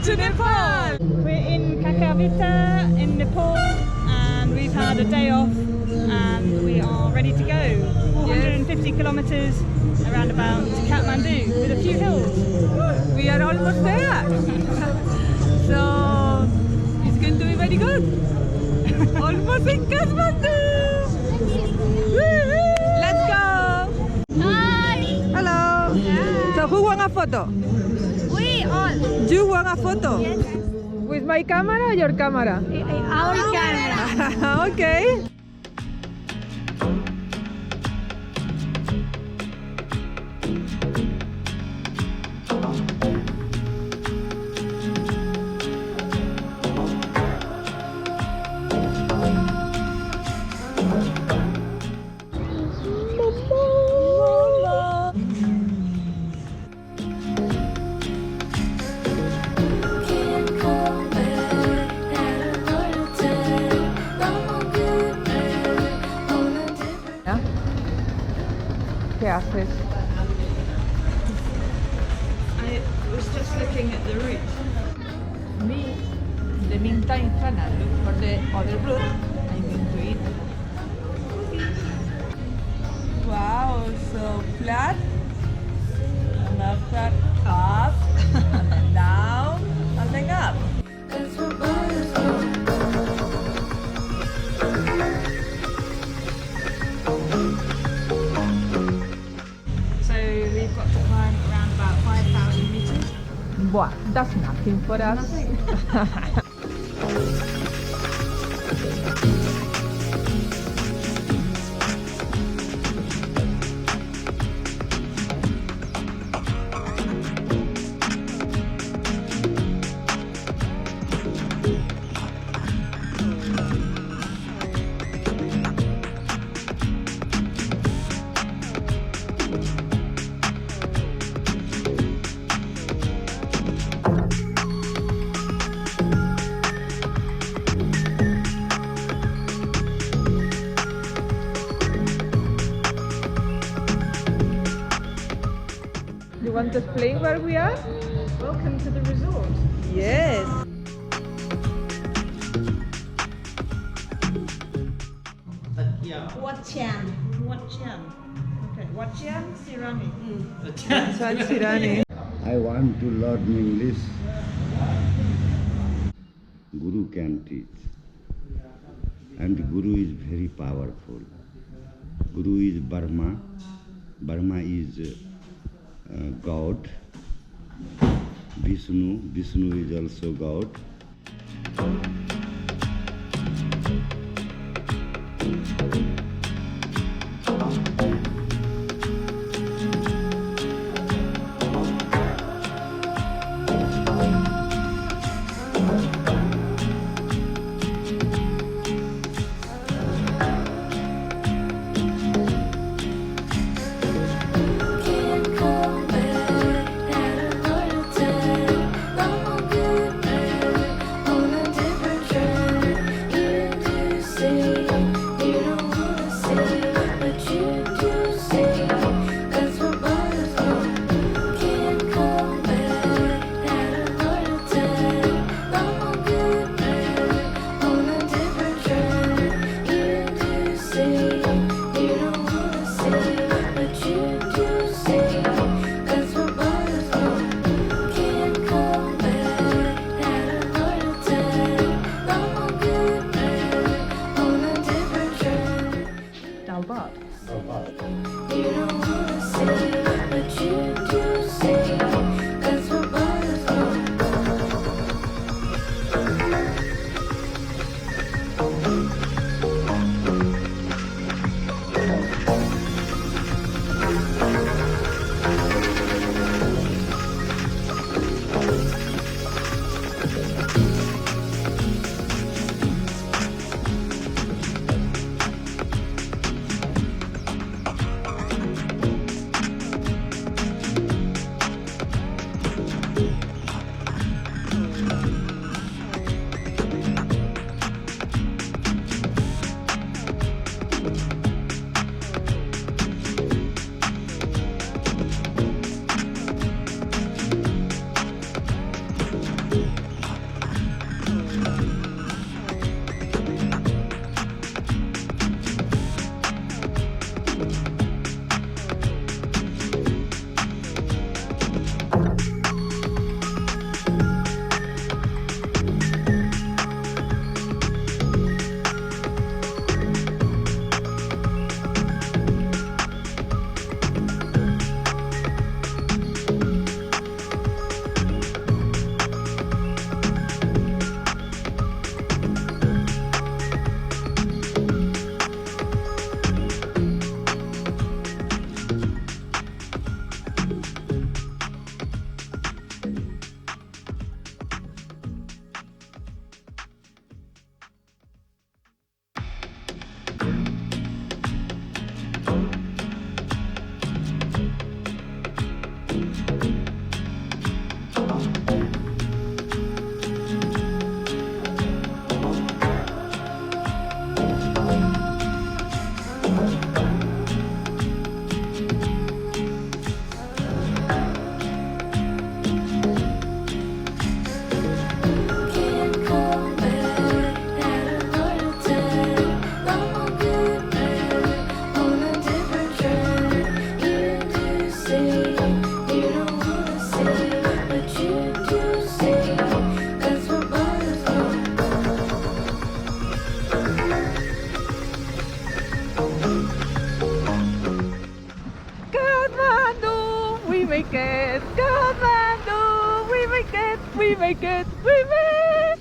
to Nepal! We're in Kakarbhitta in Nepal and we've had a day off and we are ready to go. 450 kilometres around about to Kathmandu with a few hills. We are almost there. So it's going to be very good. Almost in Kathmandu. Let's go. Hi! Hello. Hi. So who want a photo? We all. You want a photo? Yes. With my camera or your camera? Our camera. Okay. ¿Qué haces? I was just looking at the route. Me, in the meantime, Hannah, look for the other route. I'm going to eat. Wow, so flat. And after up, and down, and then up. So we've got to climb around about 5,000 metres. Wow, that's nothing for us. You want to explain where we are? Welcome to the resort. Yes. Watian. Okay, Watian Sirani. San Sirani. I want to learn English. Guru can teach. And Guru is very powerful. Guru is Brahma. Brahma is God. Vishnu is also God. DAL BHAT. You don't wanna say, but you do say. That's what bothers me. make it! Kathmandu! We make it! We make it! We make it!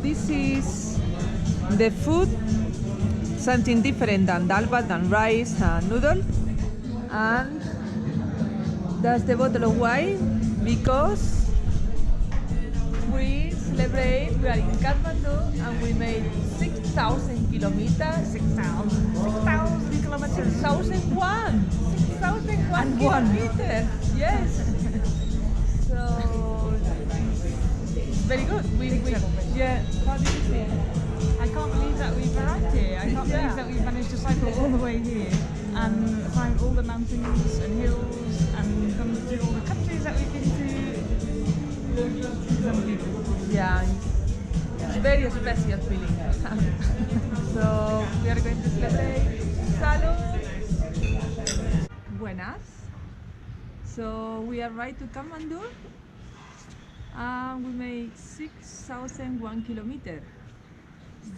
This is the food, something different than dal bhat, than rice and noodle. And that's the bottle of wine because we celebrate, we are in Kathmandu and we made 6,000 kilometers. 6,000 kilometers. 6,001. 6,001 kilometers. Yes. So it's very good. Yeah. How did you feel? I can't believe that we've arrived here. I can't believe that we've managed to cycle all the way here and climb all the mountains and hills and come to all the countries that we've been to. Yeah, it's very special feeling. So we are going to celebrate. Salud. Buenas. So we arrived to Kathmandu and we made 6,001 kilometers.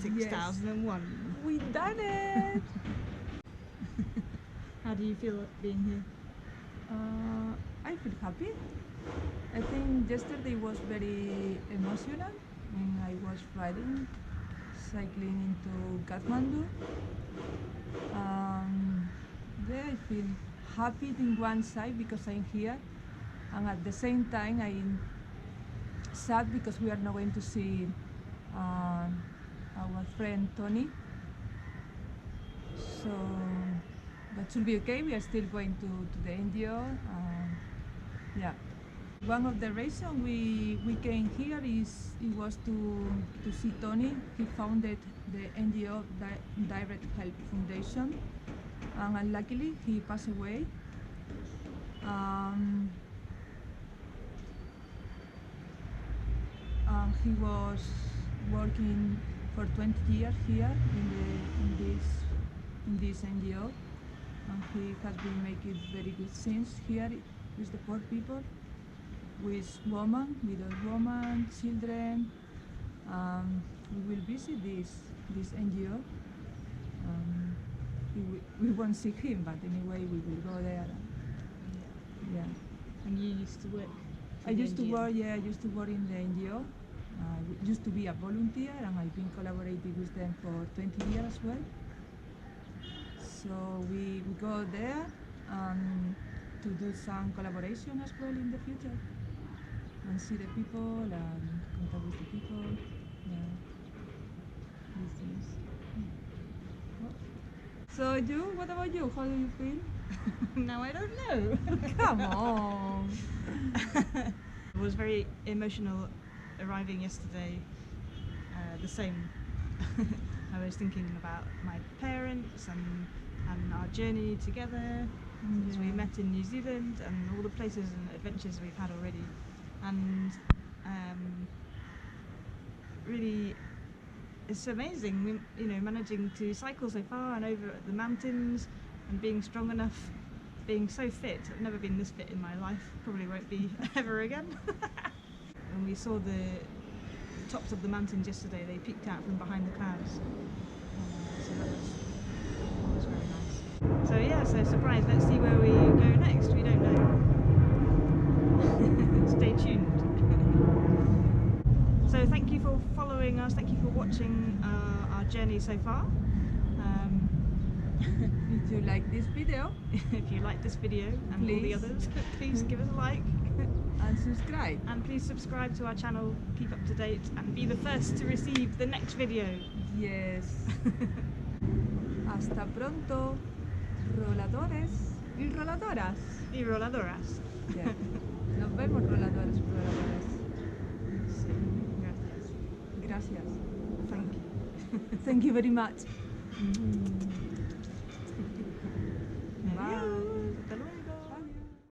6,001. We done it! How do you feel being here? I feel happy. I think yesterday was very emotional when I was riding, cycling into Kathmandu. There I feel happy in one side because I'm here, and at the same time I'm sad because we are not going to see our friend Tony. So that should be okay. We are still going to the NGO. Yeah. One of the reasons we came here was to see Tony. He founded the NGO Direct Help Foundation, and unluckily he passed away. He was working for 20 years here in this NGO, and he has been making very good things here with the poor people, with women, widow women, children. We will visit this NGO. We won't see him, but anyway we will go there. Yeah. And you used to work? I used to work in the NGO. I used to be a volunteer, and I've been collaborating with them for 20 years as well. So we go there to do some collaboration as well in the future, and see the people and contact with the people. Yeah. These things. So you, what about you? How do you feel? No, I don't know. Come on. It was very emotional arriving yesterday. The same. I was thinking about my parents and our journey together. So we met in New Zealand and all the places and adventures we've had already, and really it's amazing, managing to cycle so far and over the mountains and being strong enough, being so fit. I've never been this fit in my life, probably won't be ever again. When we saw the tops of the mountains yesterday, they peeked out from behind the clouds, so that was very nice. So yeah, so surprise, let's see where we go next. We don't know. Stay tuned. So thank you for following us, thank you for watching our journey so far. If you like this video, if you like this video and all the others, please give us a like. And subscribe. And please subscribe to our channel, keep up to date, and be the first to receive the next video. Yes. Hasta pronto, roladores y roladoras. Y roladoras. Yeah. Nos vemos, roladores y roladoras. Sí, gracias. Gracias. Thank you. Thank you very much.